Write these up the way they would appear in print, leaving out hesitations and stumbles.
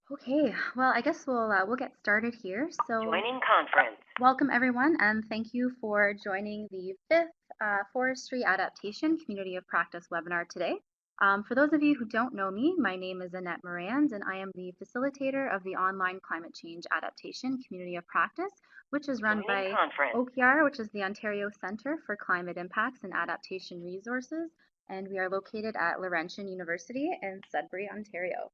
Okay, well, I guess we'll get started here. So, Joining conference. welcome everyone, and thank you for joining the fifth Forestry Adaptation Community of Practice webinar today. For those of you who don't know me, my name is Annette Morand, and I am the facilitator of the online climate change adaptation community of practice, which is run Joining by conference. OPR, which is the Ontario Centre for Climate Impacts and Adaptation Resources, and we are located at Laurentian University in Sudbury, Ontario.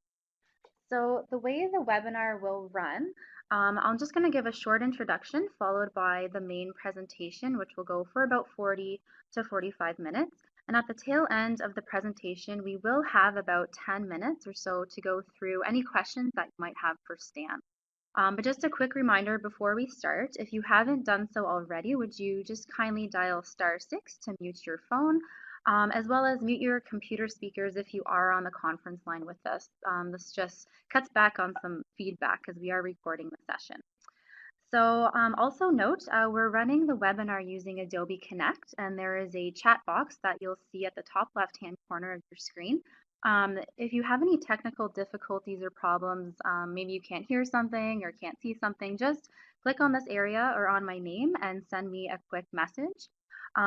So the way the webinar will run, I'm just going to give a short introduction followed by the main presentation, which will go for about 40 to 45 minutes. And at the tail end of the presentation, we will have about 10 minutes or so to go through any questions that you might have for Stan. But just a quick reminder before we start, if you haven't done so already, would you just kindly dial *6 to mute your phone, as well as mute your computer speakers if you are on the conference line with us. This just cuts back on some feedback because we are recording the session. So also note, we're running the webinar using Adobe Connect, and there is a chat box that you'll see at the top left-hand corner of your screen. If you have any technical difficulties or problems, maybe you can't hear something or can't see something, just click on this area or on my name and send me a quick message.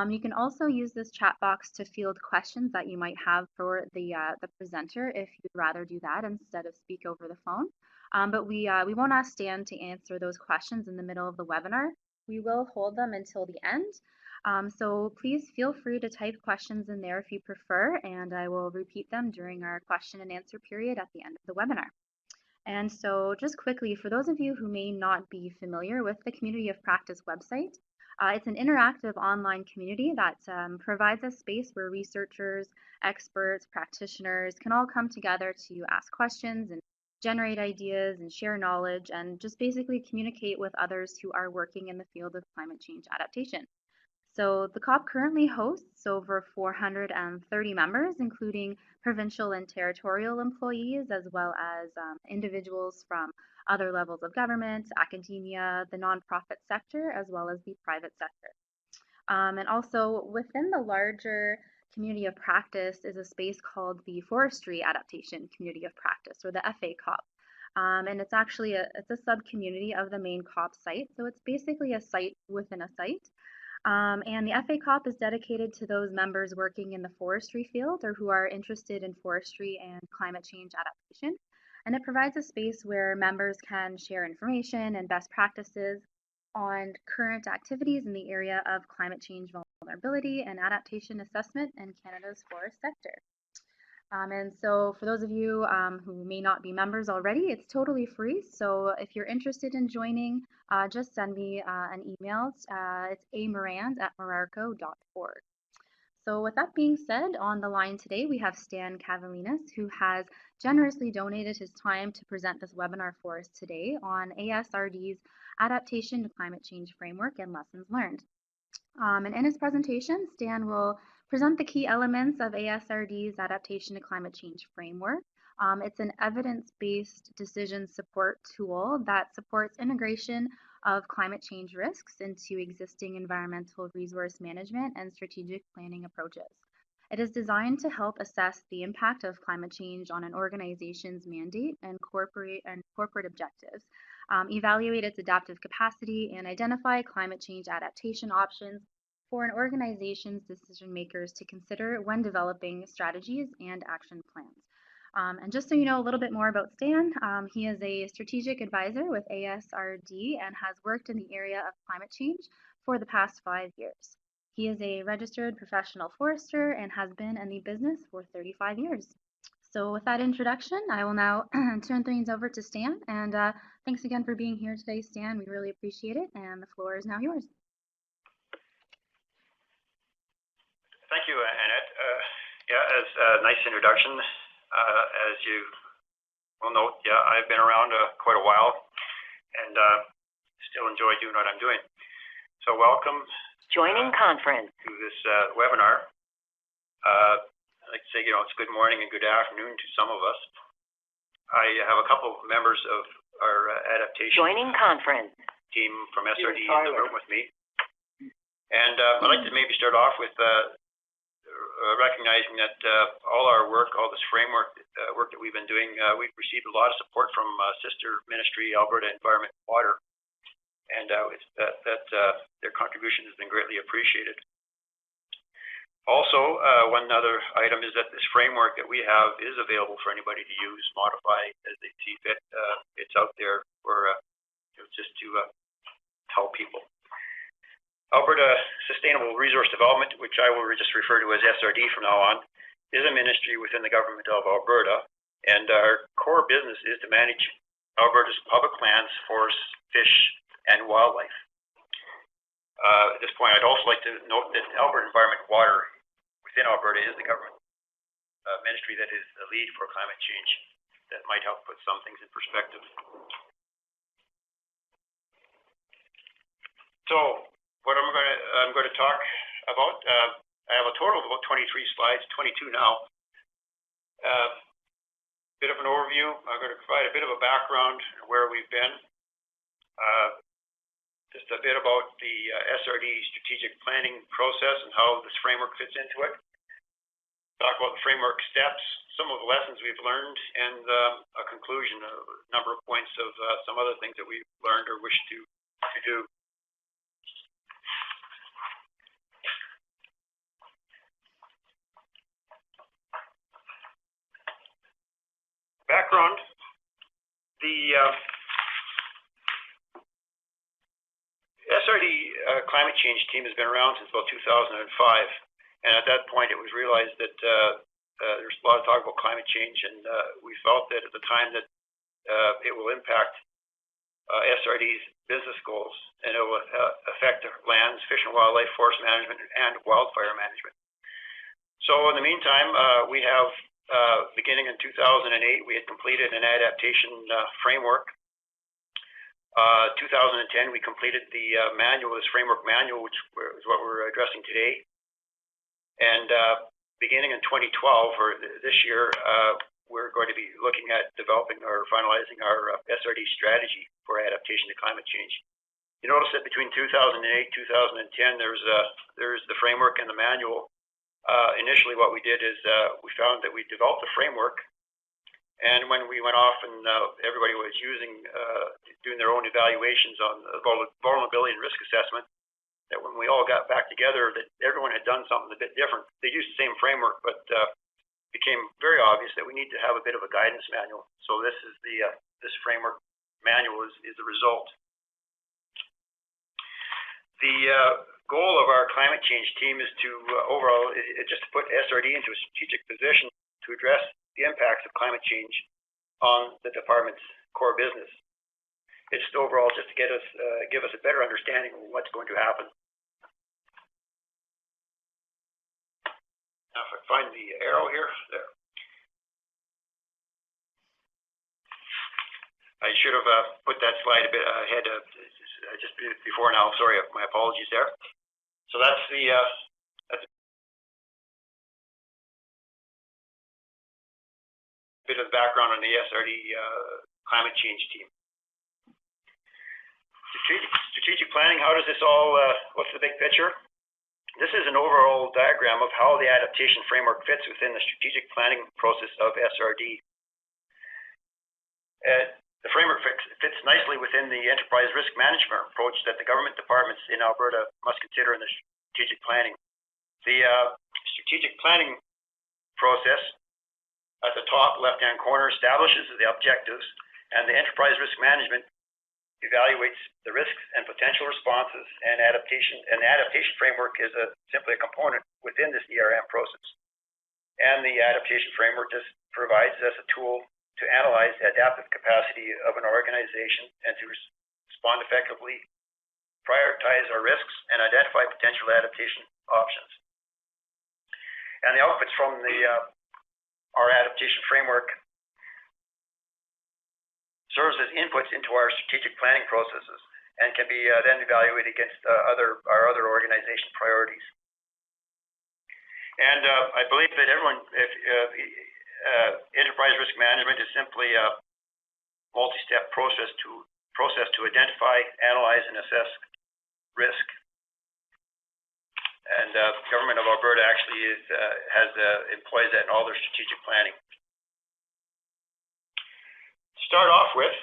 You can also use this chat box to field questions that you might have for the presenter if you'd rather do that instead of speak over the phone. But we won't ask Stan to answer those questions in the middle of the webinar. We will hold them until the end. So please feel free to type questions in there if you prefer, and I will repeat them during our question and answer period at the end of the webinar. And so just quickly, for those of you who may not be familiar with the Community of Practice website, it's an interactive online community that provides a space where researchers, experts, practitioners can all come together to ask questions and generate ideas and share knowledge and just basically communicate with others who are working in the field of climate change adaptation. So the COP currently hosts over 430 members, including provincial and territorial employees, as well as individuals from other levels of government, academia, the nonprofit sector, as well as the private sector. And also within the larger community of practice is a space called the Forestry Adaptation Community of Practice, or the FACoP. And it's actually it's a sub-community of the main COP site. So it's basically a site within a site. And the FACoP is dedicated to those members working in the forestry field or who are interested in forestry and climate change adaptation. And it provides a space where members can share information and best practices on current activities in the area of climate change vulnerability and adaptation assessment in Canada's forest sector. And so for those of you who may not be members already, it's totally free. So if you're interested in joining, just send me an email. It's amorand@morarco.org. So with that being said, on the line today, we have Stan Kavalinas, who has generously donated his time to present this webinar for us today on ASRD's Adaptation to Climate Change Framework and Lessons Learned. And in his presentation, Stan will present the key elements of ASRD's Adaptation to Climate Change Framework. It's an evidence-based decision support tool that supports integration of climate change risks into existing environmental resource management and strategic planning approaches. It is designed to help assess the impact of climate change on an organization's mandate and corporate objectives, evaluate its adaptive capacity, and identify climate change adaptation options for an organization's decision makers to consider when developing strategies and action plans. And just so you know a little bit more about Stan, he is a strategic advisor with ASRD and has worked in the area of climate change for the past 5 years. He is a registered professional forester and has been in the business for 35 years. So with that introduction, I will now turn things over to Stan. And thanks again for being here today, Stan. We really appreciate it. And the floor is now yours. Thank you, Annette. As a nice introduction. As you will note, I've been around quite a while and still enjoy doing what I'm doing. So welcome. Joining conference. To this webinar. I'd like to say, it's good morning and good afternoon to some of us. I have a couple of members of our adaptation Joining conference team from SRD in the room with me. And I'd like to maybe start off with recognizing that all our work, all this framework work that we've been doing, we've received a lot of support from sister ministry, Alberta Environment and Water, and their contribution has been greatly appreciated. Also, one other item is that this framework that we have is available for anybody to use, modify as they see fit. It's out there for just to help people. Alberta Sustainable Resource Development, which I will just refer to as SRD from now on, is a ministry within the government of Alberta, and our core business is to manage Alberta's public lands, forests, fish, and wildlife. At this point, I'd also like to note that Alberta Environment and Water within Alberta is the government ministry that is the lead for climate change. That might help put some things in perspective. So, what I'm going to talk about, I have a total of about 23 slides, 22 now. Bit of an overview. I'm going to provide a bit of a background where we've been. Just a bit about the SRD strategic planning process and how this framework fits into it. Talk about the framework steps, some of the lessons we've learned, and a conclusion, a number of points of some other things that we've learned or wish to do. Background, the SRD climate change team has been around since about 2005, and at that point it was realized that there's a lot of talk about climate change, and we felt that at the time that it will impact SRD's business goals, and it will affect lands, fish and wildlife, forest management, and wildfire management. So in the meantime, we have beginning in 2008, we had completed an adaptation framework. 2010, we completed the manual, this framework manual, which is what we're addressing today. And beginning in 2012, or this year, we're going to be looking at developing or finalizing our SRD strategy for adaptation to climate change. You notice that between 2008 2010, there's the framework and the manual. Initially, what we did is we found that we developed a framework, and when we went off and everybody was doing their own evaluations on vulnerability and risk assessment, that when we all got back together, that everyone had done something a bit different. They used the same framework, but became very obvious that we need to have a bit of a guidance manual. So this is this framework manual is the result. The goal of our climate change team is to overall just to put SRD into a strategic position to address the impacts of climate change on the department's core business. It's overall just to give us a better understanding of what's going to happen. Now, if I find the arrow here, there. I should have put that slide a bit ahead just before now. Sorry, my apologies there. So that's a bit of background on the SRD climate change team. Strategic planning, how does this all, what's the big picture? This is an overall diagram of how the adaptation framework fits within the strategic planning process of SRD. The framework fits nicely within the enterprise risk management approach that the government departments in Alberta must consider in the strategic planning. The strategic planning process at the top left-hand corner establishes the objectives, and the enterprise risk management evaluates the risks and potential responses, and adaptation. And the adaptation framework is simply a component within this ERM process. And the adaptation framework just provides us a tool to analyze the adaptive capacity of an organization and to respond effectively, prioritize our risks, and identify potential adaptation options. And the outputs from our adaptation framework serves as inputs into our strategic planning processes and can be then evaluated against our other organization priorities. And I believe that everyone, enterprise risk management is simply a multi-step process to identify, analyze, and assess risk. And the government of Alberta actually employs that in all their strategic planning. To start off with,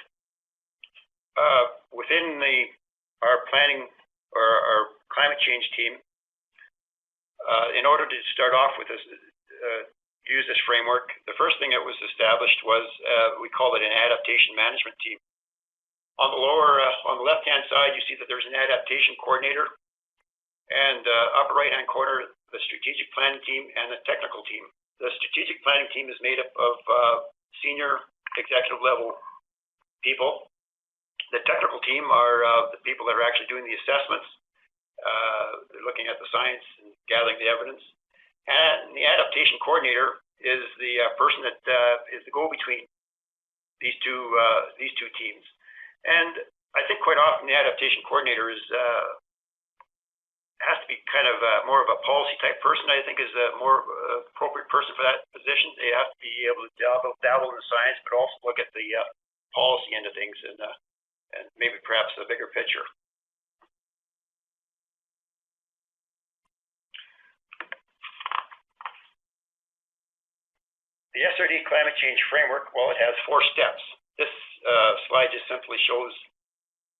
within our planning or our climate change team, in order to start off with this, use this framework, the first thing that was established was we call it an adaptation management team. On the left-hand side, you see that there's an adaptation coordinator, and upper right-hand corner, the strategic planning team and the technical team. The strategic planning team is made up of senior executive level people. The technical team are the people that are actually doing the assessments. They're looking at the science and gathering the evidence. And the adaptation coordinator is the person that is the go-between these two teams. And I think quite often the adaptation coordinator has to be kind of more of a policy type person. I think is a more appropriate person for that position. They have to be able to dabble in the science, but also look at the policy end of things and maybe perhaps a bigger picture. The SRD climate change framework, well, it has 4 steps. This slide just simply shows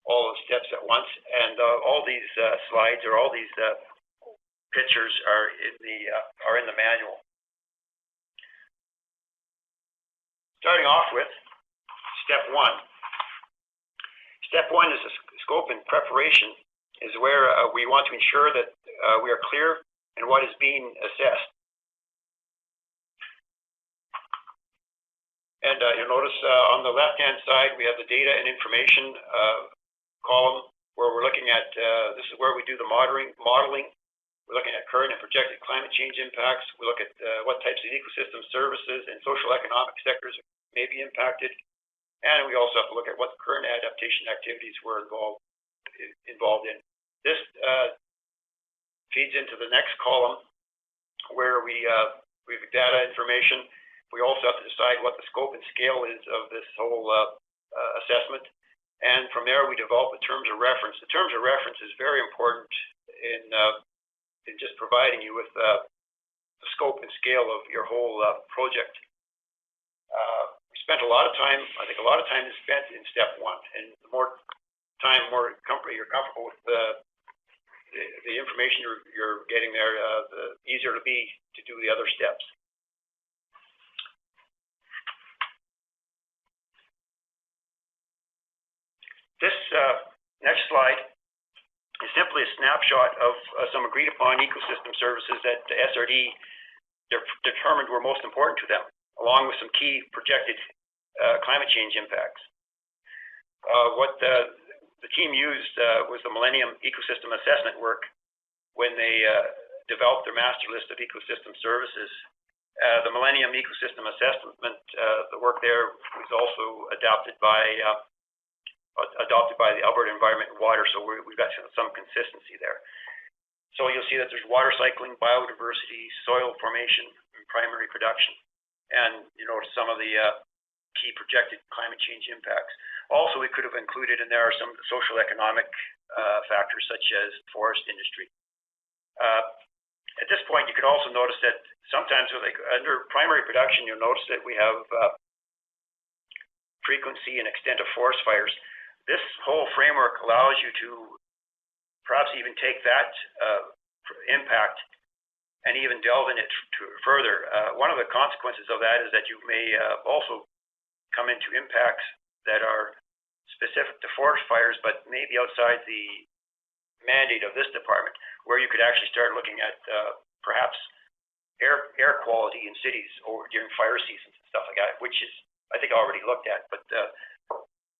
all the steps at once, and all these slides or all these pictures are in the manual. Starting off with step 1. Step 1 is a scope and preparation, is where we want to ensure that we are clear in what is being assessed. And you'll notice on the left-hand side, we have the data and information column where we're looking at, this is where we do the modeling. We're looking at current and projected climate change impacts. We look at what types of ecosystem services and social economic sectors may be impacted. And we also have to look at what current adaptation activities we're involved in. This feeds into the next column where we have data information. We also have to decide what the scope and scale is of this whole assessment. And from there, we develop the terms of reference. The terms of reference is very important in just providing you with the scope and scale of your whole project. We spent a lot of time, I think a lot of time is spent in step 1. And the more time, you're comfortable with the information you're getting there, the easier it'll be to do the other steps. This next slide is simply a snapshot of some agreed upon ecosystem services that the SRD determined were most important to them, along with some key projected climate change impacts. What the team used was the Millennium Ecosystem Assessment work when they developed their master list of ecosystem services. The Millennium Ecosystem Assessment, the work there was also adopted by the Alberta Environment and Water, so we've got some consistency there. So you'll see that there's water cycling, biodiversity, soil formation, and primary production. And you notice some of the key projected climate change impacts. Also, we could have included in there some of the social economic factors such as forest industry. At this point, you could also notice that sometimes under primary production, you'll notice that we have frequency and extent of forest fires. This whole framework allows you to perhaps even take that impact and even delve in it further. One of the consequences of that is that you may also come into impacts that are specific to forest fires, but maybe outside the mandate of this department, where you could actually start looking at perhaps air quality in cities or during fire seasons and stuff like that, which is, I think, already looked at. But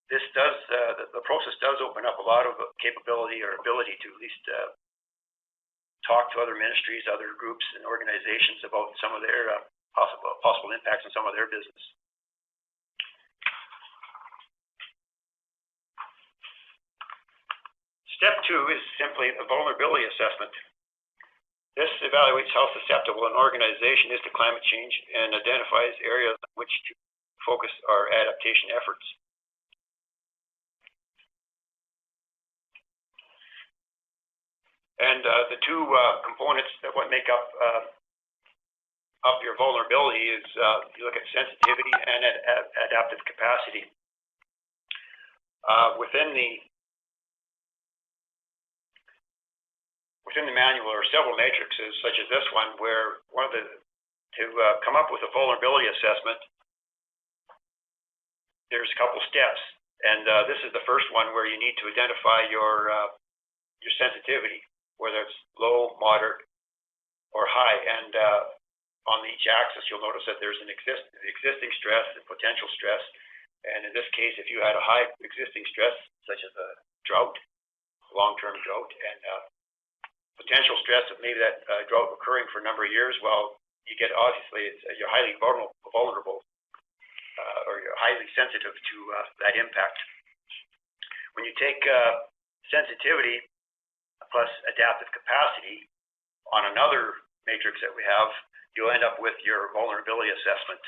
this does, the process does open up a lot of capability or ability to at least talk to other ministries, other groups and organizations about some of their possible impacts on some of their business. Step 2 is simply a vulnerability assessment. This evaluates how susceptible an organization is to climate change and identifies areas in which to focus our adaptation efforts. And the two components that what make up your vulnerability is you look at sensitivity and adaptive capacity. Within the manual are several matrices, such as this one, where to come up with a vulnerability assessment, there's a couple steps, and this is the first one where you need to identify your sensitivity, whether it's low, moderate, or high. And on each axis, you'll notice that there's an existing stress and potential stress. And in this case, if you had a high existing stress, such as a drought, long-term drought, and potential stress of maybe that drought occurring for a number of years, well, you get obviously you're highly vulnerable, or you're highly sensitive to that impact. When you take sensitivity plus adaptive capacity on another matrix that we have, you'll end up with your vulnerability assessment.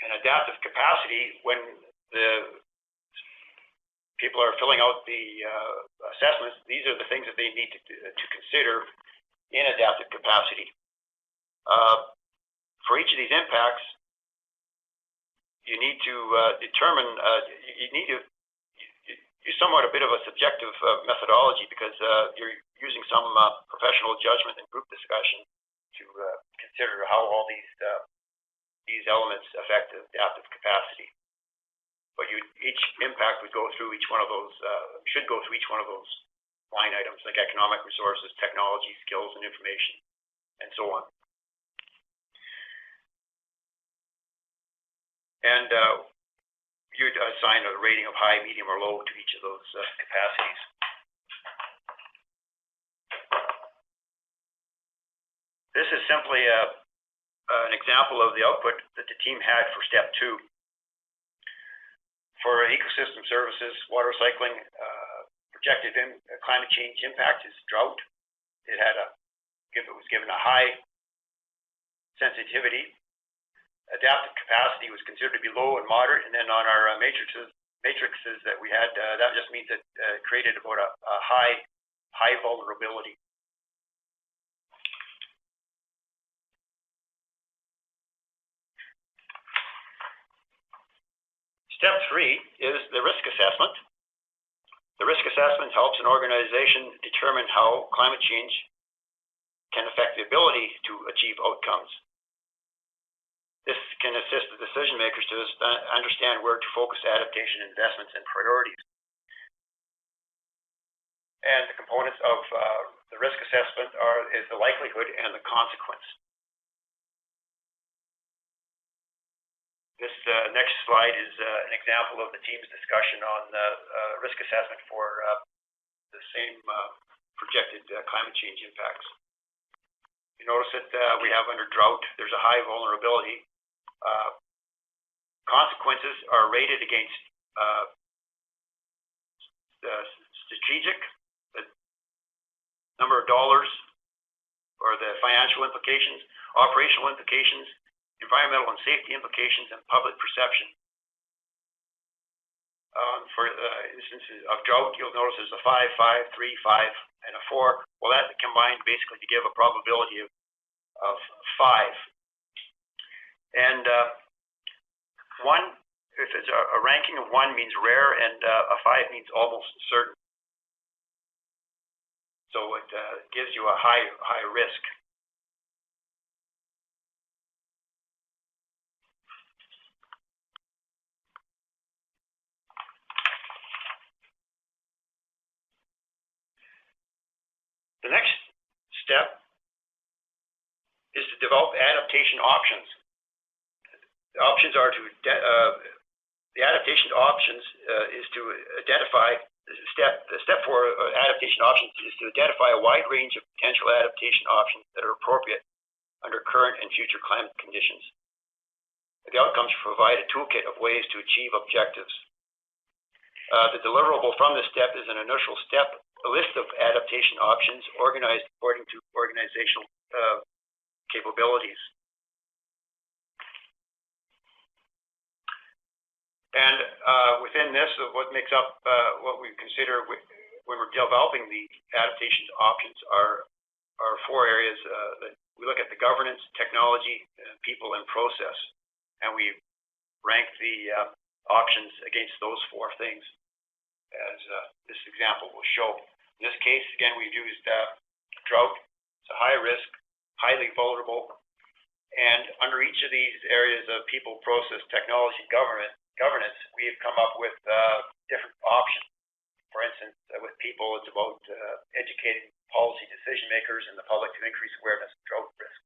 And adaptive capacity, when the people are filling out the assessments, these are the things that they need to consider in adaptive capacity. For each of these impacts, you need to determine, you need to use somewhat a bit of a subjective methodology, because you're using some professional judgment and group discussion to consider how all these elements affect adaptive capacity. But each impact would go through each one of those, should go through each one of those line items, like economic resources, technology, skills, and information, and so on. And you'd assign a rating of high, medium, or low to each of those capacities. This is simply an example of the output that the team had for step 2. For ecosystem services, water cycling, projected climate change impact is drought. It was given a high sensitivity. Adaptive capacity was considered to be low and moderate, and then on our matrices that we had, that just means it created about a high vulnerability. Step 3 is the risk assessment. The risk assessment helps an organization determine how climate change can affect the ability to achieve outcomes. This can assist the decision makers to understand where to focus adaptation investments and priorities. And the components of the risk assessment is the likelihood and the consequence. This next slide is an example of the team's discussion on risk assessment for the same projected climate change impacts. You notice that we have under drought, there's a high vulnerability. Consequences are rated against the strategic, the number of dollars, or the financial implications, operational implications, environmental and safety implications, and public perception. For instances of drought, you'll notice there's a 5, 5, 3, 5, and a 4. Well, that combined basically to give a probability of 5. And 1, if it's a ranking of 1 means rare, and a 5 means almost certain. So it gives you a high risk. The next step is to develop adaptation options. The options are the adaptation options is to identify the step 4 adaptation options is to identify a wide range of potential adaptation options that are appropriate under current and future climate conditions. The outcomes provide a toolkit of ways to achieve objectives. The deliverable from this step is an initial step, a list of adaptation options organized according to organizational capabilities. And within this, what makes up what we consider when we're developing the adaptation options are four areas that we look at: the governance, technology, people, and process. And we rank the options against those four things, as this example will show. In this case, again, we've used drought. It's a high risk, highly vulnerable, and under each of these areas of people, process, technology, governance, we have come up with different options. For instance, with people, it's about educating policy decision makers and the public to increase awareness of drought risk.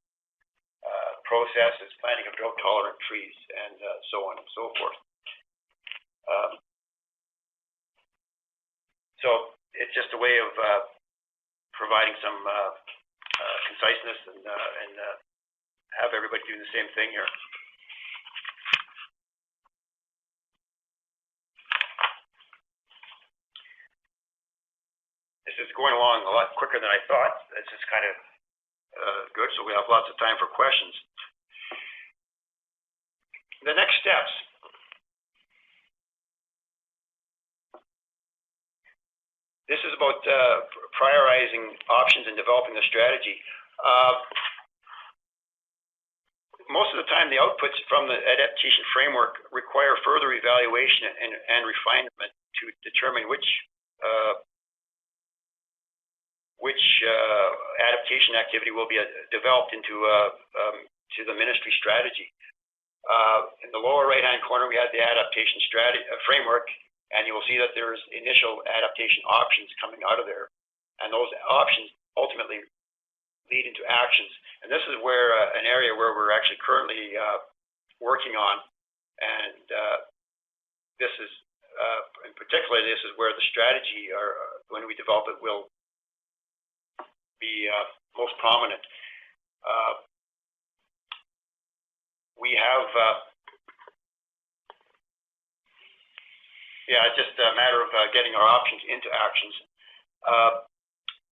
Process is planting of drought-tolerant trees, and so on and so forth. So it's just a way of providing some conciseness and have everybody do the same thing here. This is going along a lot quicker than I thought. This is kind of good, so we have lots of time for questions. The next steps. This is about priorizing options and developing a strategy. Most of the time, the outputs from the adaptation framework require further evaluation and refinement to determine which adaptation activity will be developed into to the ministry strategy. In the lower right-hand corner, we have the adaptation strategy framework, and you will see that there's initial adaptation options coming out of there, and those options ultimately lead into actions. And this is where an area where we're actually currently working on, and this is in particular, this is where the strategy, or when we develop it, will be most prominent. We have, it's just a matter of getting our options into actions.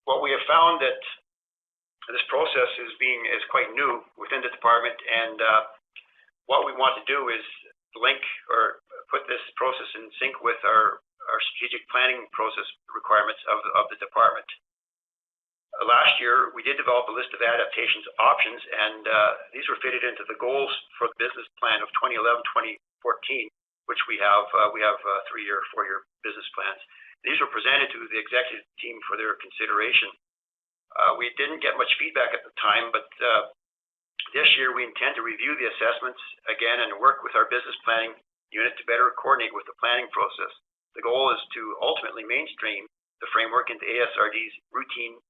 What we have found that this process is quite new within the department, and what we want to do is link or put this process in sync with our strategic planning process requirements of the department. Last year, we did develop a list of adaptations options, and these were fitted into the goals for the business plan of 2011-2014, which we have 3-year, 4-year business plans. These were presented to the executive team for their consideration. We didn't get much feedback at the time, but this year we intend to review the assessments again and work with our business planning unit to better coordinate with the planning process. The goal is to ultimately mainstream the framework into ASRD's routine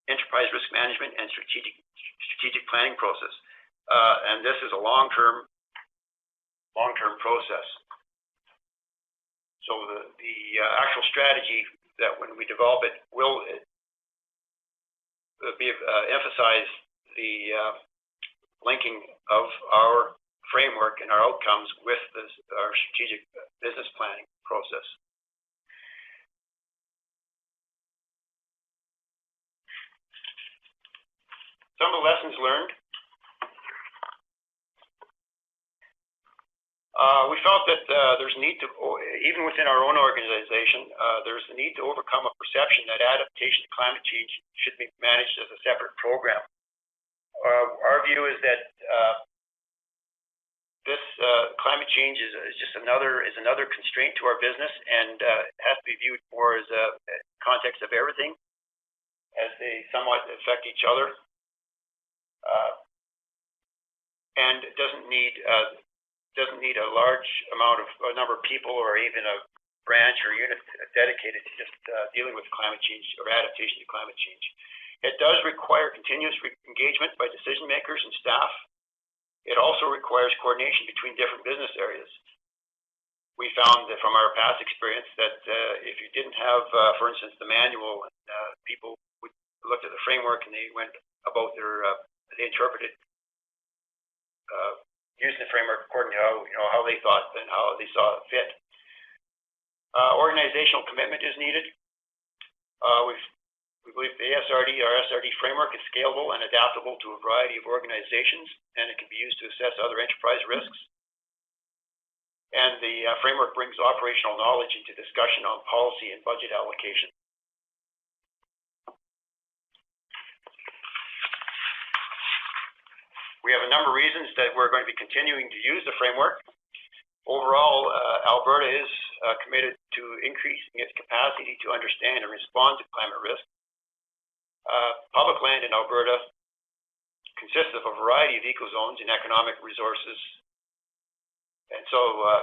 enterprise risk management and strategic planning process, and this is a long-term process. So the actual strategy that when we develop it will emphasize the linking of our framework and our outcomes with our strategic business planning process. Some of the lessons learned. We felt that there's a need to, even within our own organization, there's a need to overcome a perception that adaptation to climate change should be managed as a separate program. Our view is that this climate change is just another constraint to our business, and has to be viewed more as a context of everything, as they somewhat affect each other. And it doesn't need a large number of people or even a branch or unit dedicated to just dealing with climate change or adaptation to climate change. It does require continuous engagement by decision makers and staff. It also requires coordination between different business areas. We found that from our past experience that if you didn't have, for instance, the manual, people looked at the framework and they went about they interpreted using the framework according to how they thought and how they saw it fit. Organizational commitment is needed. We believe the ASRD, our SRD framework, is scalable and adaptable to a variety of organizations, and it can be used to assess other enterprise risks. And the framework brings operational knowledge into discussion on policy and budget allocation. We have a number of reasons that we're going to be continuing to use the framework. Overall, Alberta is committed to increasing its capacity to understand and respond to climate risk. Public land in Alberta consists of a variety of ecozones and economic resources. And so,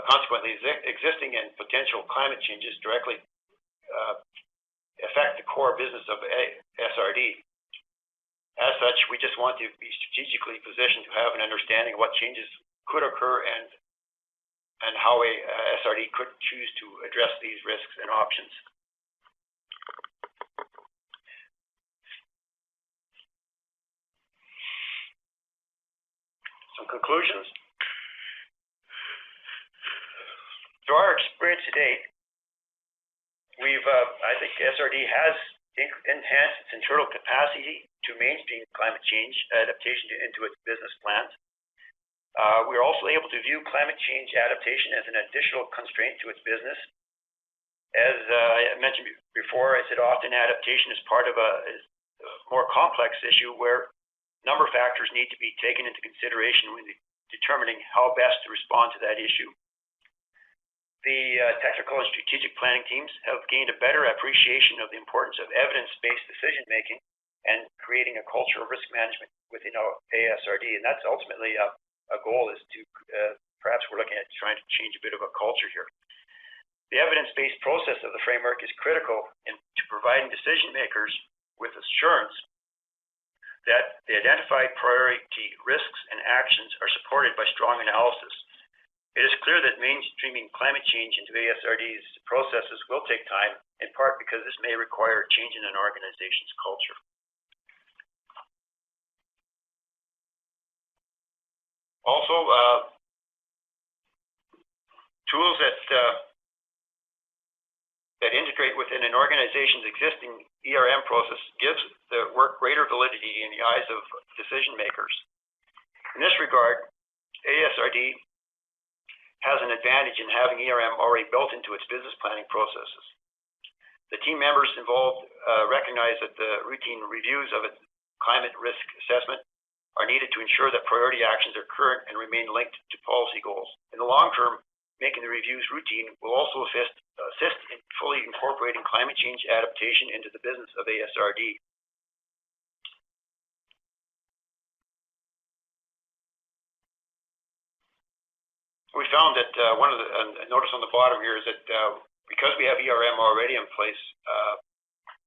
consequently, existing and potential climate changes directly affect the core business of ASRD. As such, we just want to be strategically positioned to have an understanding of what changes could occur and how ASRD could choose to address these risks and options. Some conclusions. Through our experience to date, I think SRD has enhanced its internal capacity to mainstream climate change adaptation into its business plans. We are also able to view climate change adaptation as an additional constraint to its business. As I mentioned before, I said often adaptation is part of a more complex issue where a number of factors need to be taken into consideration when determining how best to respond to that issue. The technical and strategic planning teams have gained a better appreciation of the importance of evidence-based decision-making and creating a culture of risk management within ASRD. And that's ultimately a goal, is to perhaps we're looking at trying to change a bit of a culture here. The evidence-based process of the framework is critical to providing decision makers with assurance that the identified priority risks and actions are supported by strong analysis. It is clear that mainstreaming climate change into ASRD's processes will take time, in part because this may require a change in an organization's culture. Also, tools that integrate within an organization's existing ERM process gives the work greater validity in the eyes of decision makers. In this regard, ASRD has an advantage in having ERM already built into its business planning processes. The team members involved recognize that the routine reviews of its climate risk assessment are needed to ensure that priority actions are current and remain linked to policy goals. In the long term, making the reviews routine will also assist in fully incorporating climate change adaptation into the business of ASRD. We found that one of the notice on the bottom here is that because we have ERM already in place,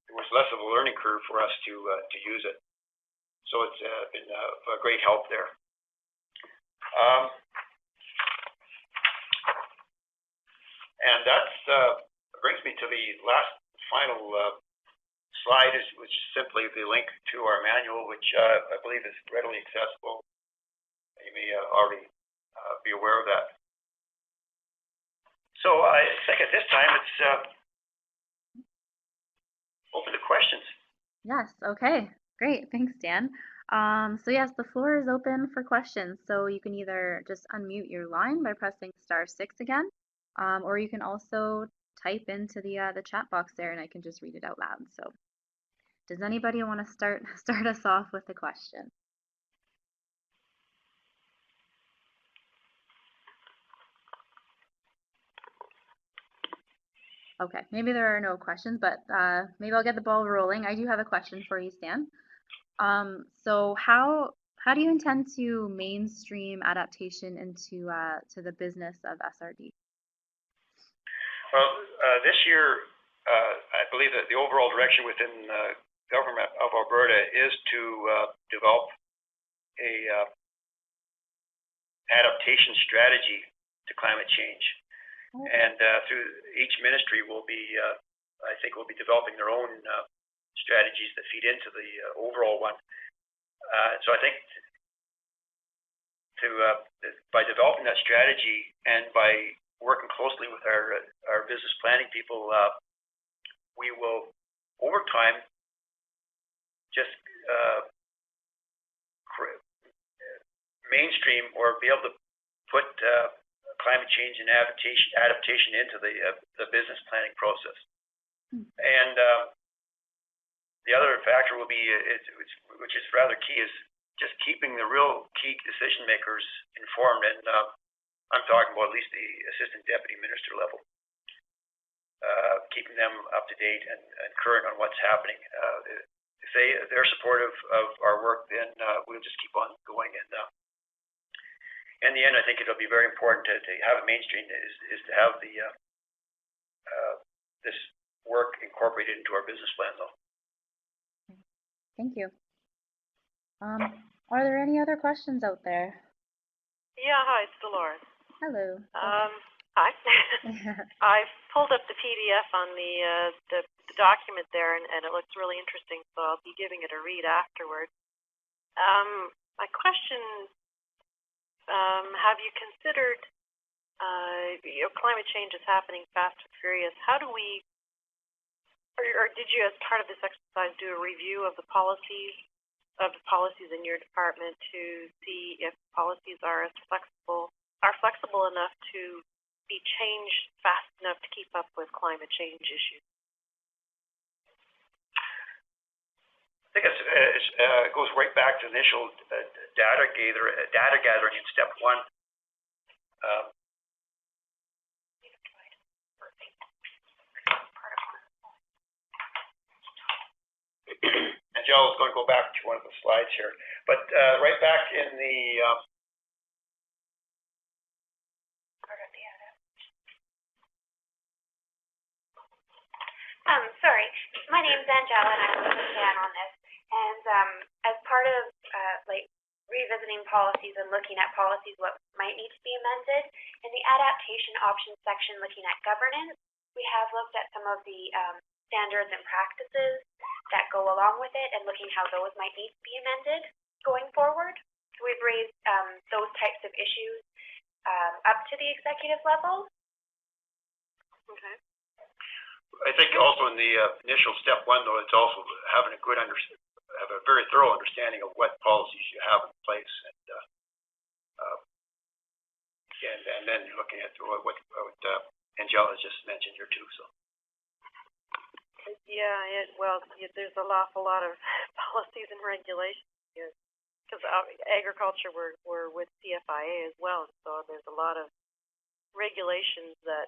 there was less of a learning curve for us to use it. So it's been a great help there. And that brings me to the final slide, which is simply the link to our manual, which I believe is readily accessible. You may already be aware of that. So I think at this time it's open to questions. Yes, okay, great, thanks, Dan. So yes, the floor is open for questions. So you can either just unmute your line by pressing *6 again, or you can also type into the chat box there and I can just read it out loud. So does anybody want to start us off with a question? Okay, maybe there are no questions, but maybe I'll get the ball rolling. I do have a question for you, Stan. So how do you intend to mainstream adaptation into to the business of SRD? Well, this year, I believe that the overall direction within the government of Alberta is to develop a adaptation strategy to climate change. And through each ministry will be, I think, will be developing their own strategies that feed into the overall one. So I think by developing that strategy and by working closely with our business planning people, we will, over time, just mainstream or be able to put climate change and adaptation into the business planning process. And the other factor will be, which is rather key, is just keeping the real key decision makers informed, and I'm talking about at least the assistant deputy minister level, keeping them up to date and current on what's happening. If they're supportive of our work, then we'll just keep on going. And in the end, I think it'll be very important to have a mainstream is to have the this work incorporated into our business plan, though. Thank you. Are there any other questions out there? Yeah, hi, it's Dolores. Hello. Hi. I've pulled up the PDF on the document there, and it looks really interesting, so I'll be giving it a read afterward. My question, have you considered, climate change is happening fast and furious. How do we, or did you, as part of this exercise, do a review of the policies in your department to see if policies are flexible enough to be changed fast enough to keep up with climate change issues? I think it goes right back to initial data gathering in step one. And Joe is going to go back to one of the slides here, but right back in the sorry, my name's Angela, and I'm with Dan on this. And as part of revisiting policies and looking at policies what might need to be amended, in the adaptation options section, looking at governance, we have looked at some of the standards and practices that go along with it, and looking how those might need to be amended going forward. So we've raised those types of issues up to the executive level. Okay. I think also in the initial step one, though, it's also having a very thorough understanding of what policies you have in place, and then looking at what Angela just mentioned here too. So. Yeah, there's an awful lot of policies and regulations here, because agriculture we're with CFIA as well, so there's a lot of regulations that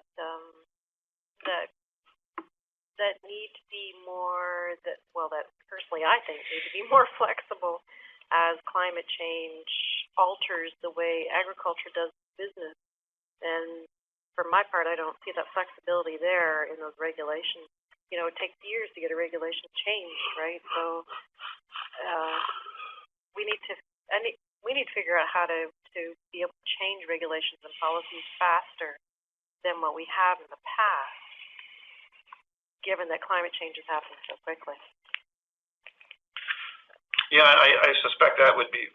need to be more, that personally I think need to be more flexible as climate change alters the way agriculture does business. And for my part, I don't see that flexibility there in those regulations. It takes years to get a regulation changed, right? So we need to figure out how to be able to change regulations and policies faster than what we have in the past, given that climate change is happening so quickly. Yeah, I suspect that would be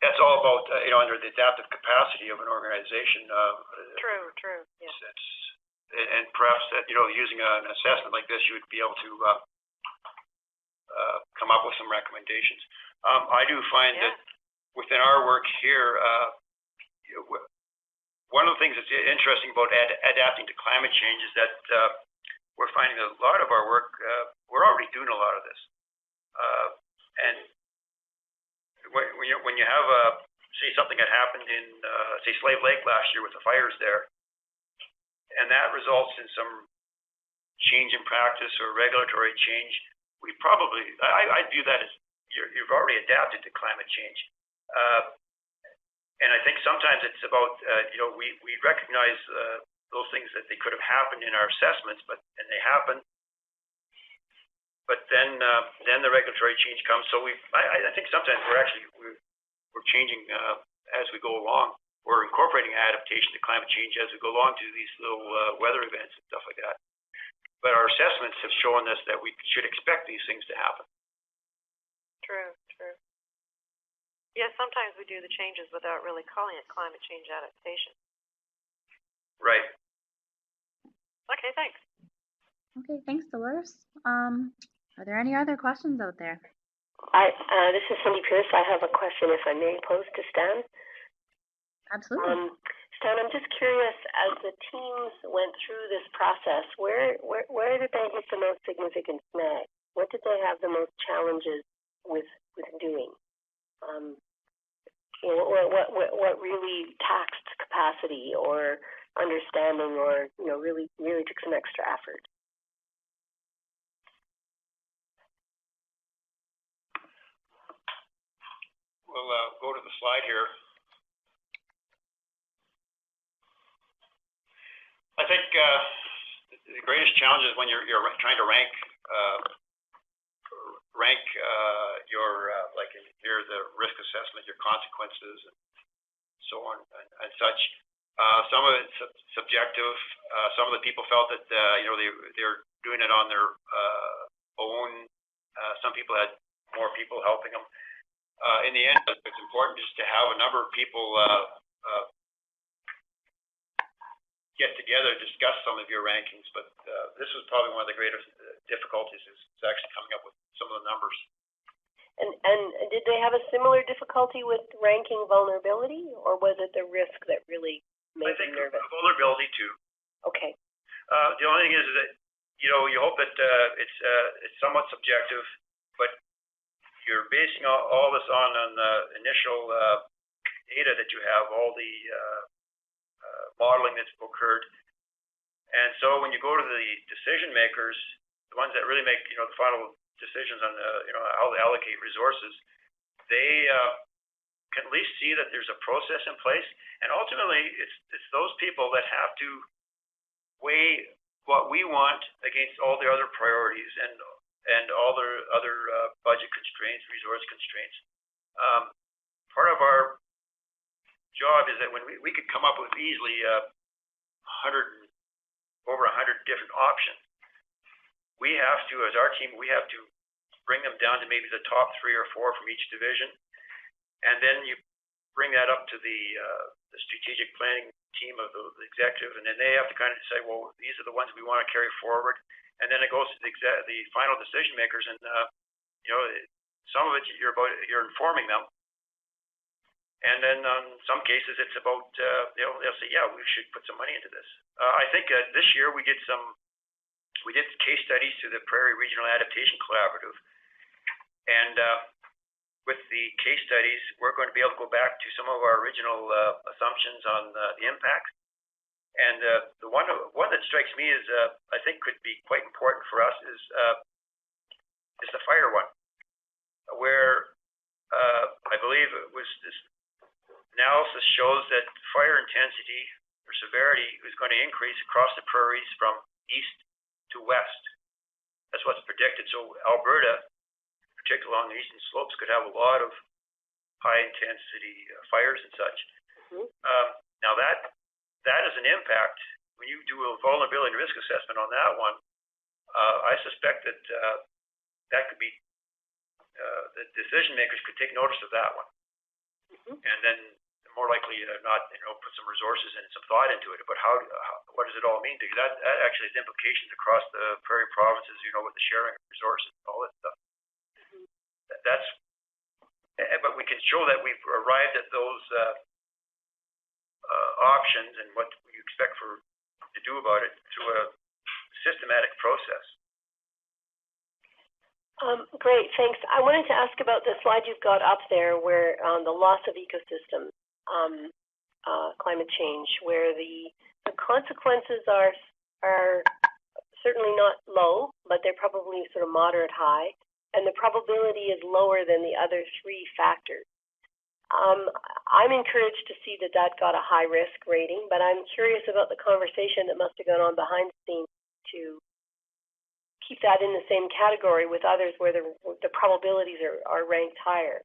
that's all about under the adaptive capacity of an organization. True. Yeah. And perhaps that using an assessment like this, you would be able to come up with some recommendations. I do find that within our work here, one of the things that's interesting about adapting to climate change is that we're finding that a lot of our work, we're already doing a lot of this. And when you have say something that happened in say Slave Lake last year with the fires there, and that results in some change in practice or regulatory change, I view that as you've already adapted to climate change. And I think sometimes it's about we recognize those things that they could have happened in our assessments, and they happen. But then the regulatory change comes. So I think sometimes we're changing as we go along. We're incorporating adaptation to climate change as we go along to these little weather events and stuff like that. But our assessments have shown us that we should expect these things to happen. True. Yeah, sometimes we do the changes without really calling it climate change adaptation. Right. Okay, thanks. Okay, thanks, Dolores. Are there any other questions out there? This is Cindy Pierce. I have a question, if I may, pose to Stan. Absolutely. Stan, I'm just curious, as the teams went through this process, where did they hit the most significant snag? What did they have the most challenges with doing? What really taxed capacity or understanding, or really took some extra effort? We'll go to the slide here. I think the greatest challenge is when you're trying to rank your like here the risk assessment, your consequences, and so on and such. Some of it's subjective. Some of the people felt that they're doing it on their own. Some people had more people helping them. In the end, it's important just to have a number of people get together, discuss some of your rankings. But this was probably one of the greatest difficulties is actually coming up with some of the numbers. And did they have a similar difficulty with ranking vulnerability, or was it the risk that really made them nervous? I think vulnerability too. Okay. The only thing is that you hope that it's somewhat subjective, but you're basing all this on the initial data that you have, all the modeling that's occurred. And so when you go to the decision makers, the ones that really make the final decisions on how to allocate resources, they can at least see that there's a process in place. And ultimately, it's those people that have to weigh what we want against all the other priorities and all the other budget constraints, resource constraints. Part of our job is that when we could come up with easily over 100 different options, we have to, as our team, we have to bring them down to maybe the top 3 or 4 from each division, and then you bring that up to the strategic planning team of the executive, and then they have to kind of say, well, these are the ones we want to carry forward. And then it goes to the final decision makers, and some of it you're informing them, and then in some cases it's about they'll say, yeah, we should put some money into this. I think this year we did case studies to the Prairie Regional Adaptation Collaborative, and with the case studies, we're going to be able to go back to some of our original assumptions on the impact. And the one that strikes me is I think could be quite important for us is the fire one, where I believe it was this analysis shows that fire intensity or severity is going to increase across the prairies from east to west. That's what's predicted. So Alberta, particularly along the eastern slopes, could have a lot of high intensity fires and such. Mm-hmm. Now that is an impact. When you do a vulnerability and risk assessment on that one, I suspect that that could be the decision makers could take notice of that one, mm-hmm. and then more likely not put some resources and some thought into it. But what does it all mean? Because that actually has implications across the prairie provinces. With the sharing of resources and all that stuff. Mm-hmm. But we can show that we've arrived at those options and what we expect to do about it through a systematic process. Great, thanks. I wanted to ask about the slide you've got up there where on the loss of ecosystem, climate change, where the consequences are certainly not low, but they're probably sort of moderate high, and the probability is lower than the other 3 factors. I'm encouraged to see that got a high risk rating, but I'm curious about the conversation that must have gone on behind the scenes to keep that in the same category with others where the probabilities are ranked higher.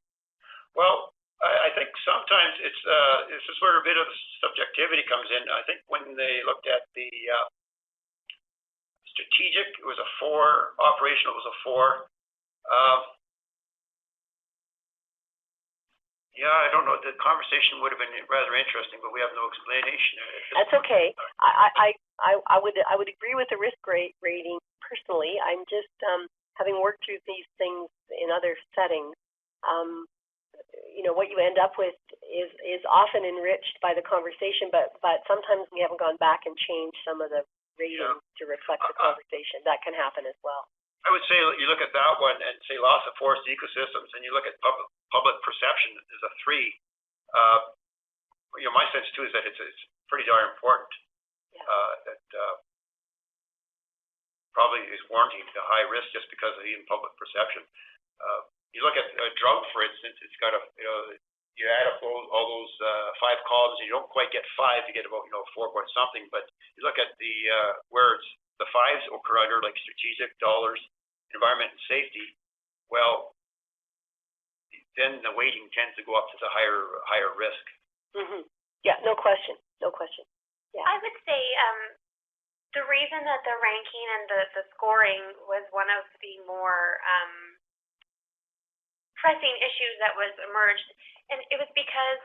Well, I think sometimes it's this is where a bit of subjectivity comes in. I think when they looked at the strategic, it was a 4. Operational was a 4. Yeah, I don't know. The conversation would have been rather interesting, but we have no explanation. That's okay. I would agree with the risk rating personally. I'm just having worked through these things in other settings, what you end up with is often enriched by the conversation, but sometimes we haven't gone back and changed some of the ratings to reflect the conversation. That can happen as well. I would say you look at that one and say loss of forest ecosystems, and you look at public perception as a 3. My sense too is that it's pretty darn important. That probably is warranting the high risk just because of even public perception. You look at drought, for instance, it's got you add up all those 5 columns, and you don't quite get 5, you get about 4 point something. But you look at the where the 5s occur under, like strategic, dollars, environment, and safety. Well, then the weighting tends to go up to the higher risk. Yeah, no question. Yeah. I would say the reason that the ranking and the scoring was one of the more pressing issues that was emerged, and it was because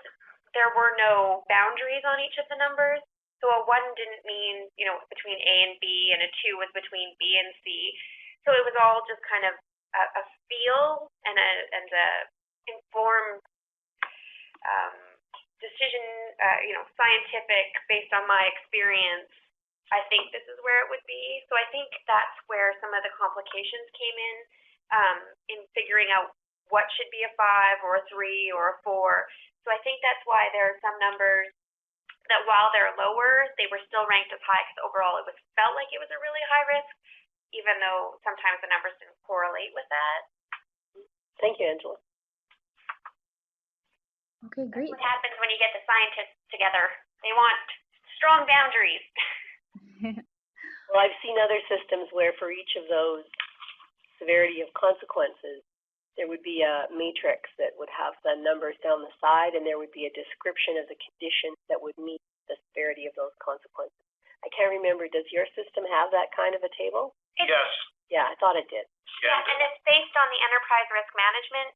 there were no boundaries on each of the numbers. So a 1 didn't mean, between A and B, and a 2 was between B and C. So it was all just kind of a feel and a informed decision, scientific, based on my experience. I think this is where it would be. So I think that's where some of the complications came in figuring out what should be a 5 or a 3 or a 4. So I think that's why there are some numbers that, while they're lower, they were still ranked as high, because overall it felt like it was a really high risk, even though sometimes the numbers didn't correlate with that. Thank you, Angela. Okay, great. That's what happens when you get the scientists together. They want strong boundaries. Well, I've seen other systems where for each of those severity of consequences, there would be a matrix that would have the numbers down the side, and there would be a description of the conditions that would meet the severity of those consequences. I can't remember, does your system have that kind of a table? Yes. Yeah, I thought it did. Yeah, and it's based on the enterprise risk management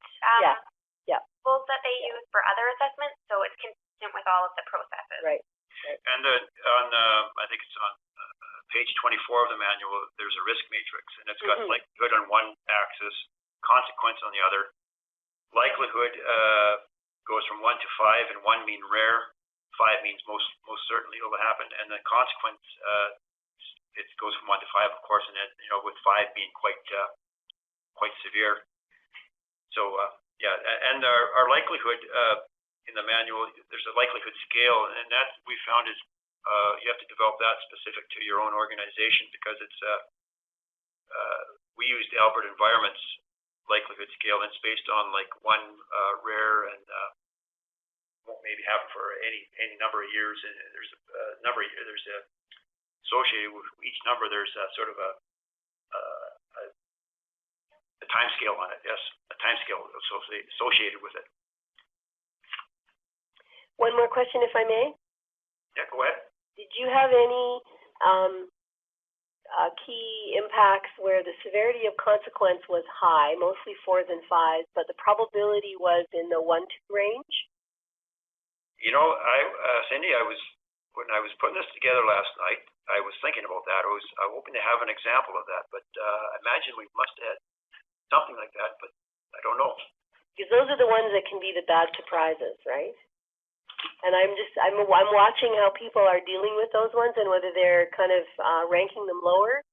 tools that they use for other assessments, so it's consistent with all of the processes. Right. And on I think it's on page 24 of the manual, there's a risk matrix, and it's got likelihood on one axis, consequence on the other. Likelihood goes from 1 to 5, and 1 means rare, 5 means most certainly it will happen, and the consequence it goes from 1 to 5, of course, and then with 5 being quite severe. So and our likelihood in the manual, there's a likelihood scale, and that we found is you have to develop that specific to your own organization, because it's we used Alberta Environment's likelihood scale, and it's based on like 1 rare and won't maybe happen for any number of years, and there's a number of there's a associated with each number, there's a sort of a time scale on it. Yes, a time scale associated with it. One more question, if I may. Yeah, go ahead. Did you have any key impacts where the severity of consequence was high, mostly 4s and 5s, but the probability was in the 1-2 range? Cindy, when I was putting this together last night, I was thinking about that. I was hoping to have an example of that, but I imagine we must have had something like that, but I don't know. Because those are the ones that can be the bad surprises, right? And I'm watching how people are dealing with those ones, and whether they're kind of ranking them lower,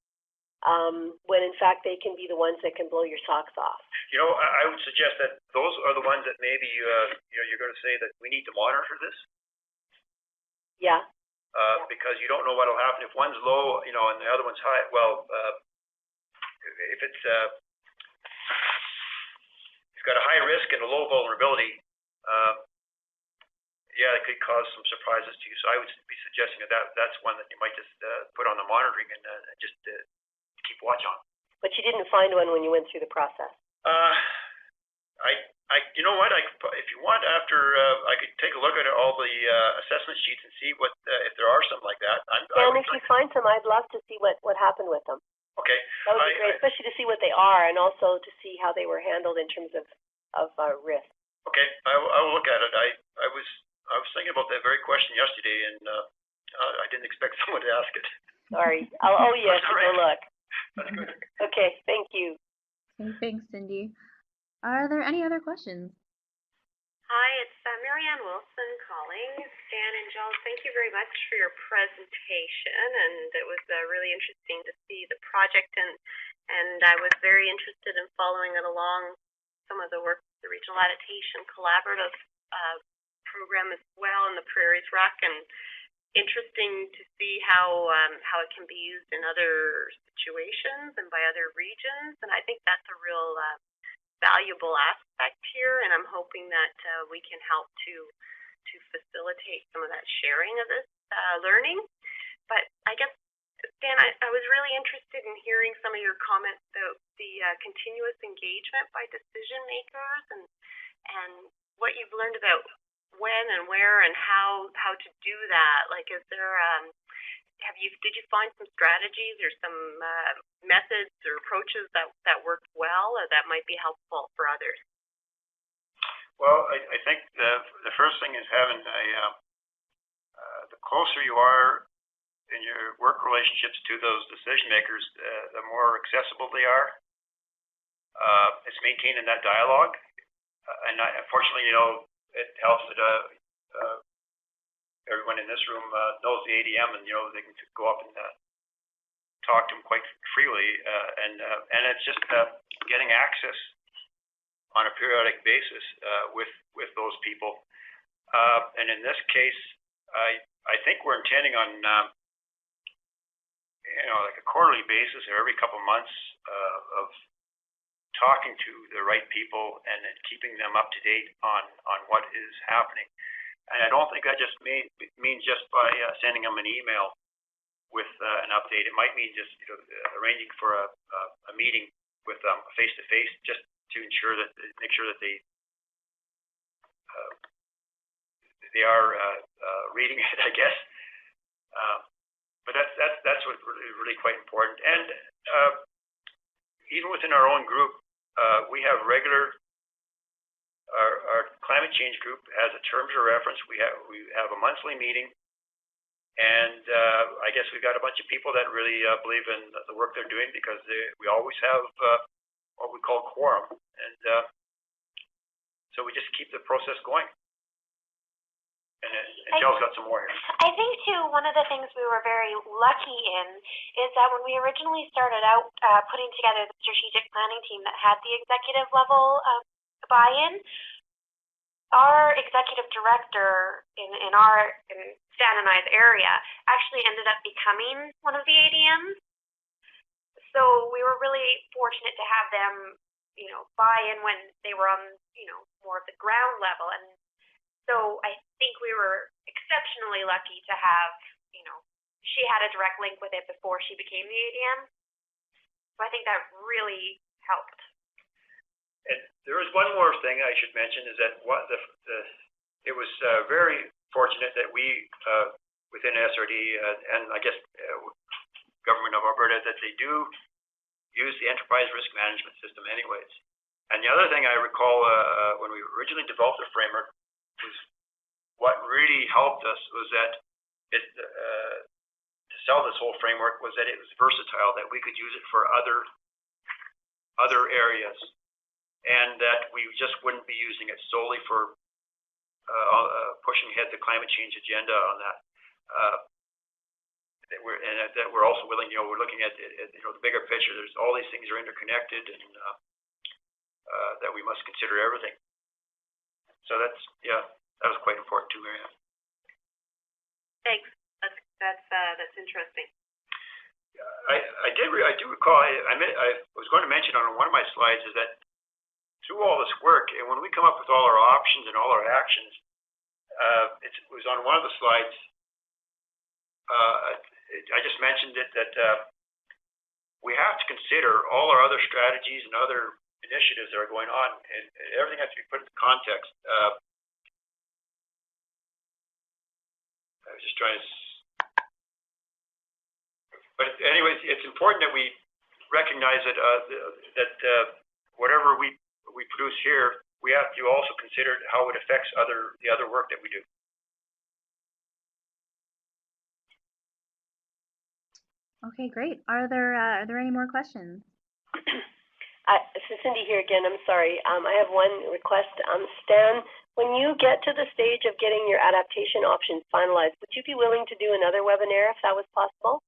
when in fact they can be the ones that can blow your socks off. I would suggest that those are the ones that maybe you're going to say that we need to monitor this. Yeah. Because you don't know what will happen if one's low, and the other one's high. Well, if it's got a high risk and a low vulnerability, it could cause some surprises to you. So I would be suggesting that's one that you might just put on the monitoring and just keep watch on. But you didn't find one when you went through the process. You know what? If you want, after I could take a look at all the assessment sheets and see what if there are some like that. And if you find some, I'd love to see what happened with them. Okay. That would be great, especially to see what they are, and also to see how they were handled in terms of risk. Okay, I will look at it. I was thinking about that very question yesterday, and I didn't expect someone to ask it. Sorry. I'll owe you to go look. That's good. Okay, thank you. Okay, thanks, Cindy. Are there any other questions? Hi, it's Marianne Wilson calling. Dan and Jill, thank you very much for your presentation, and it was really interesting to see the project, and I was very interested in following it along some of the work the Regional Adaptation Collaborative program as well, and the Prairies Rec, and interesting to see how it can be used in other situations and by other regions, and I think that's a real valuable aspect here, and I'm hoping that we can help to facilitate some of that sharing of this learning. But I guess, Dan, I was really interested in hearing some of your comments about the continuous engagement by decision makers, and what you've learned about when and where and how to do that. Like, is there did you find some strategies or some methods or approaches that worked well or that might be helpful for others? Well, I think the first thing is having the closer you are in your work relationships to those decision makers, the more accessible they are. It's maintaining that dialogue, and unfortunately, it helps that everyone in this room knows the ADM, and they can go up and talk to them quite freely, and it's just getting access on a periodic basis with those people. And in this case, I think we're intending on like a quarterly basis or every couple of months of talking to the right people and then keeping them up to date on what is happening. And I don't think that just means just by sending them an email with an update. It might mean just arranging for a meeting with them face to face, just to make sure that they are reading it, I guess. But that's what really quite important. And even within our own group, we have regular. Our climate change group has a terms of reference. We have a monthly meeting, and I guess we've got a bunch of people that really believe in the work they're doing, because we always have what we call quorum, and so we just keep the process going. And Jill's got some more here. I think too, one of the things we were very lucky in is that when we originally started out putting together the strategic planning team that had the executive level buy-in, our executive director in Stan and I's area actually ended up becoming one of the ADMs. So we were really fortunate to have them, buy in when they were on, more of the ground level. And so I think we were exceptionally lucky to have, she had a direct link with it before she became the ADM. So I think that really helped. And there is one more thing I should mention, is that it was very fortunate that we, within ASRD, and I guess government of Alberta, that they do use the enterprise risk management system anyways. And the other thing I recall when we originally developed the framework was what really helped us was that to sell this whole framework was that it was versatile, that we could use it for other areas, and that we just wouldn't be using it solely for pushing ahead the climate change agenda on that. That we're also willing, we're looking at the bigger picture. There's all these things are interconnected, and that we must consider everything. So that was quite important too, Marianne. Thanks. That's interesting. I do recall. I was going to mention on one of my slides is that through all this work, and when we come up with all our options and all our actions, it was on one of the slides. I just mentioned it that we have to consider all our other strategies and other initiatives that are going on, and everything has to be put into context. I was just trying to. But anyways, it's important that we recognize that whatever we produce here, we have to also consider how it affects the other work that we do. Okay, great. Are there any more questions? So Cindy here again, I'm sorry. I have one request. Stan, when you get to the stage of getting your adaptation options finalized, would you be willing to do another webinar if that was possible?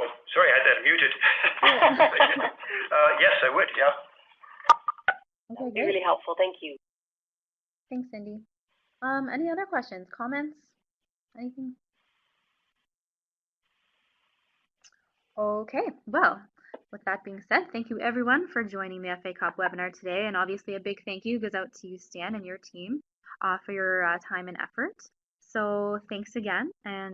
Oh, sorry, I had that muted. Yes, I would, yeah. That would be really helpful. Thank you. Thanks, Cindy. Any other questions, comments, anything? Okay, well, with that being said, thank you everyone for joining the FACoP webinar today, and obviously a big thank you goes out to you, Stan, and your team for your time and effort. So thanks again, and